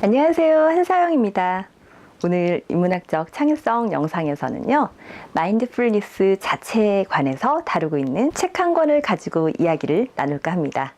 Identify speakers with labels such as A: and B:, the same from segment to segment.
A: 안녕하세요, 한사영입니다. 오늘 인문학적 창의성 영상에서는요, 마인드풀니스 자체에 관해서 다루고 있는 책 한 권을 가지고 이야기를 나눌까 합니다.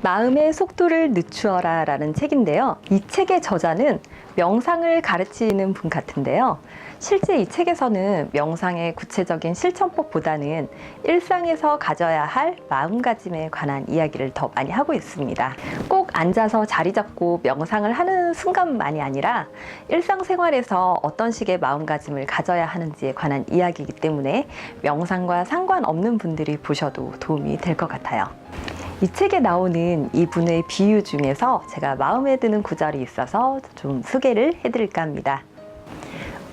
A: 마음의 속도를 늦추어라 라는 책인데요. 이 책의 저자는 명상을 가르치는 분 같은데요. 실제 이 책에서는 명상의 구체적인 실천법보다는 일상에서 가져야 할 마음가짐에 관한 이야기를 더 많이 하고 있습니다. 꼭 앉아서 자리 잡고 명상을 하는 순간만이 아니라 일상생활에서 어떤 식의 마음가짐을 가져야 하는지에 관한 이야기이기 때문에 명상과 상관없는 분들이 보셔도 도움이 될 것 같아요. 이 책에 나오는 이분의 비유 중에서 제가 마음에 드는 구절이 있어서 좀 소개를 해드릴까 합니다.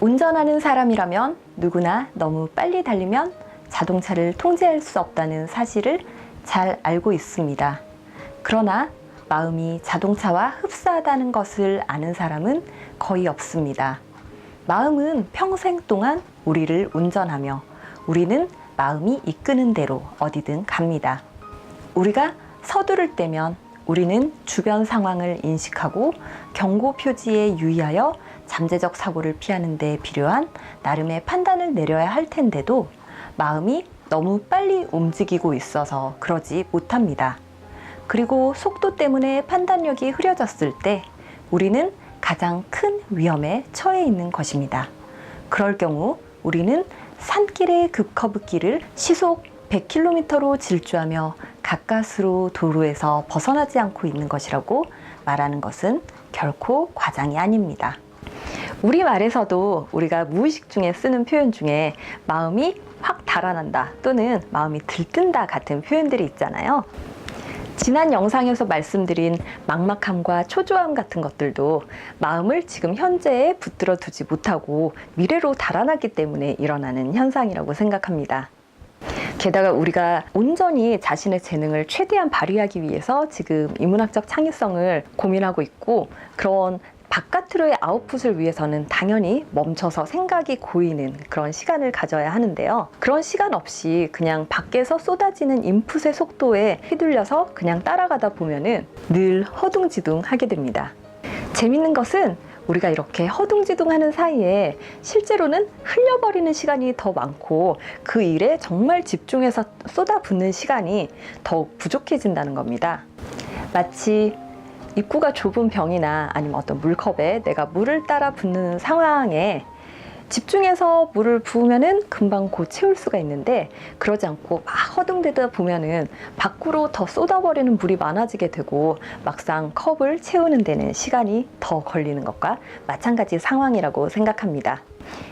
A: 운전하는 사람이라면 누구나 너무 빨리 달리면 자동차를 통제할 수 없다는 사실을 잘 알고 있습니다. 그러나 마음이 자동차와 흡사하다는 것을 아는 사람은 거의 없습니다. 마음은 평생 동안 우리를 운전하며 우리는 마음이 이끄는 대로 어디든 갑니다. 우리가 서두를 때면 우리는 주변 상황을 인식하고 경고 표지에 유의하여 잠재적 사고를 피하는 데 필요한 나름의 판단을 내려야 할 텐데도 마음이 너무 빨리 움직이고 있어서 그러지 못합니다. 그리고 속도 때문에 판단력이 흐려졌을 때 우리는 가장 큰 위험에 처해 있는 것입니다. 그럴 경우 우리는 산길의 급커브길을 시속 100km로 질주하며 가까스로 도로에서 벗어나지 않고 있는 것이라고 말하는 것은 결코 과장이 아닙니다. 우리말에서도 우리가 무의식 중에 쓰는 표현 중에 마음이 확 달아난다 또는 마음이 들뜬다 같은 표현들이 있잖아요. 지난 영상에서 말씀드린 막막함과 초조함 같은 것들도 마음을 지금 현재에 붙들어 두지 못하고 미래로 달아나기 때문에 일어나는 현상이라고 생각합니다. 게다가 우리가 온전히 자신의 재능을 최대한 발휘하기 위해서 지금 인문학적 창의성을 고민하고 있고 그런 바깥으로의 아웃풋을 위해서는 당연히 멈춰서 생각이 고이는 그런 시간을 가져야 하는데요. 그런 시간 없이 그냥 밖에서 쏟아지는 인풋의 속도에 휘둘려서 그냥 따라가다 보면은 늘 허둥지둥 하게 됩니다. 재밌는 것은 우리가 이렇게 허둥지둥하는 사이에 실제로는 흘려버리는 시간이 더 많고 그 일에 정말 집중해서 쏟아붓는 시간이 더욱 부족해진다는 겁니다. 마치 입구가 좁은 병이나 아니면 어떤 물컵에 내가 물을 따라 붓는 상황에 집중해서 물을 부으면은 금방 곧 채울 수가 있는데 그러지 않고 막 허둥대다 보면은 밖으로 더 쏟아버리는 물이 많아지게 되고 막상 컵을 채우는 데는 시간이 더 걸리는 것과 마찬가지 상황이라고 생각합니다.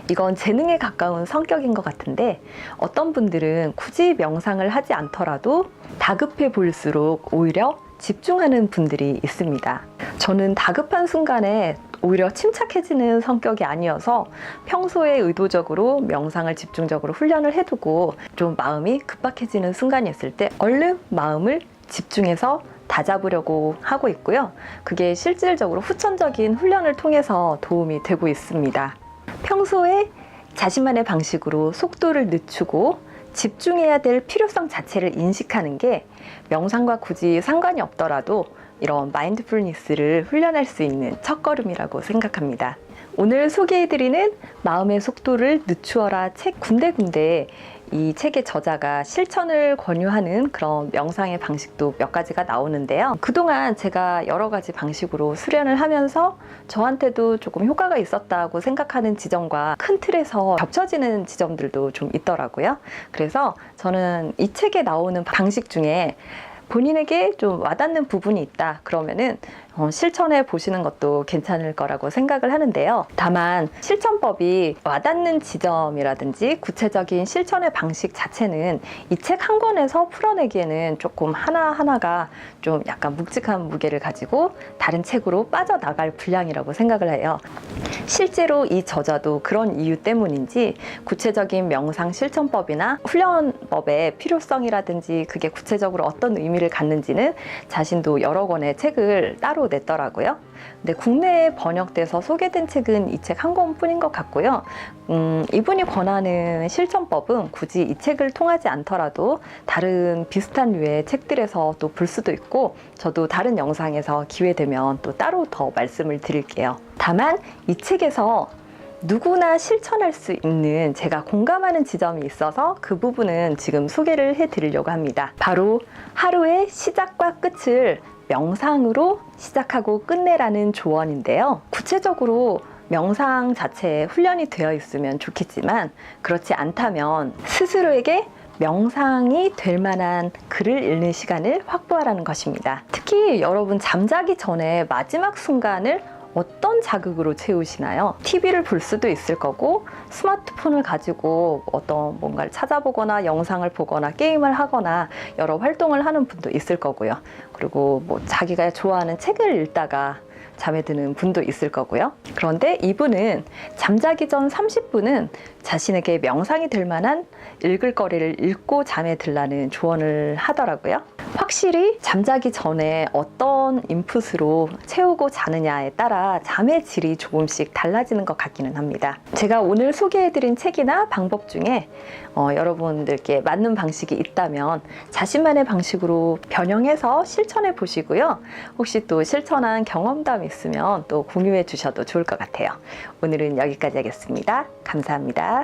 A: 이건 재능에 가까운 성격인 것 같은데 어떤 분들은 굳이 명상을 하지 않더라도 다급해 보일수록 오히려 집중하는 분들이 있습니다. 저는 다급한 순간에 오히려 침착해지는 성격이 아니어서 평소에 의도적으로 명상을 집중적으로 훈련을 해두고 좀 마음이 급박해지는 순간이 있을 때 얼른 마음을 집중해서 다잡으려고 하고 있고요. 그게 실질적으로 후천적인 훈련을 통해서 도움이 되고 있습니다. 평소에 자신만의 방식으로 속도를 늦추고 집중해야 될 필요성 자체를 인식하는 게 명상과 굳이 상관이 없더라도 이런 마인드풀니스를 훈련할 수 있는 첫걸음이라고 생각합니다. 오늘 소개해드리는 마음의 속도를 늦추어라 책 군데군데 이 책의 저자가 실천을 권유하는 그런 명상의 방식도 몇 가지가 나오는데요. 그동안 제가 여러 가지 방식으로 수련을 하면서 저한테도 조금 효과가 있었다고 생각하는 지점과 큰 틀에서 겹쳐지는 지점들도 좀 있더라고요. 그래서 저는 이 책에 나오는 방식 중에 본인에게 좀 와닿는 부분이 있다 그러면은 실천해 보시는 것도 괜찮을 거라고 생각을 하는데요. 다만 실천법이 와닿는 지점이라든지 구체적인 실천의 방식 자체는 이 책 한 권에서 풀어내기에는 조금 하나하나가 좀 약간 묵직한 무게를 가지고 다른 책으로 빠져나갈 분량이라고 생각을 해요. 실제로 이 저자도 그런 이유 때문인지 구체적인 명상 실천법이나 훈련법의 필요성이라든지 그게 구체적으로 어떤 의미 재미를 갖는지는 자신도 여러 권의 책을 따로 냈더라고요. 근데 국내에 번역돼서 소개된 책은 이 책 한 권뿐인 것 같고요. 이분이 권하는 실천법은 굳이 이 책을 통하지 않더라도 다른 비슷한 류의 책들에서 또 볼 수도 있고, 저도 다른 영상에서 기회 되면 또 따로 더 말씀을 드릴게요. 다만 이 책에서 누구나 실천할 수 있는 제가 공감하는 지점이 있어서 그 부분은 지금 소개를 해드리려고 합니다. 바로 하루의 시작과 끝을 명상으로 시작하고 끝내라는 조언인데요. 구체적으로 명상 자체에 훈련이 되어 있으면 좋겠지만, 그렇지 않다면 스스로에게 명상이 될 만한 글을 읽는 시간을 확보하라는 것입니다. 특히 여러분 잠자기 전에 마지막 순간을 어떤 자극으로 채우시나요? TV를 볼 수도 있을 거고, 스마트폰을 가지고 어떤 뭔가를 찾아보거나 영상을 보거나 게임을 하거나 여러 활동을 하는 분도 있을 거고요. 그리고 뭐 자기가 좋아하는 책을 읽다가 잠에 드는 분도 있을 거고요. 그런데 이분은 잠자기 전 30분은 자신에게 명상이 될 만한 읽을 거리를 읽고 잠에 들라는 조언을 하더라고요. 확실히 잠자기 전에 어떤 인풋으로 채우고 자느냐에 따라 잠의 질이 조금씩 달라지는 것 같기는 합니다. 제가 오늘 소개해드린 책이나 방법 중에 여러분들께 맞는 방식이 있다면 자신만의 방식으로 변형해서 실천해 보시고요. 혹시 또 실천한 경험담이 있으면 또 공유해 주셔도 좋을 것 같아요. 오늘은 여기까지 하겠습니다. 감사합니다.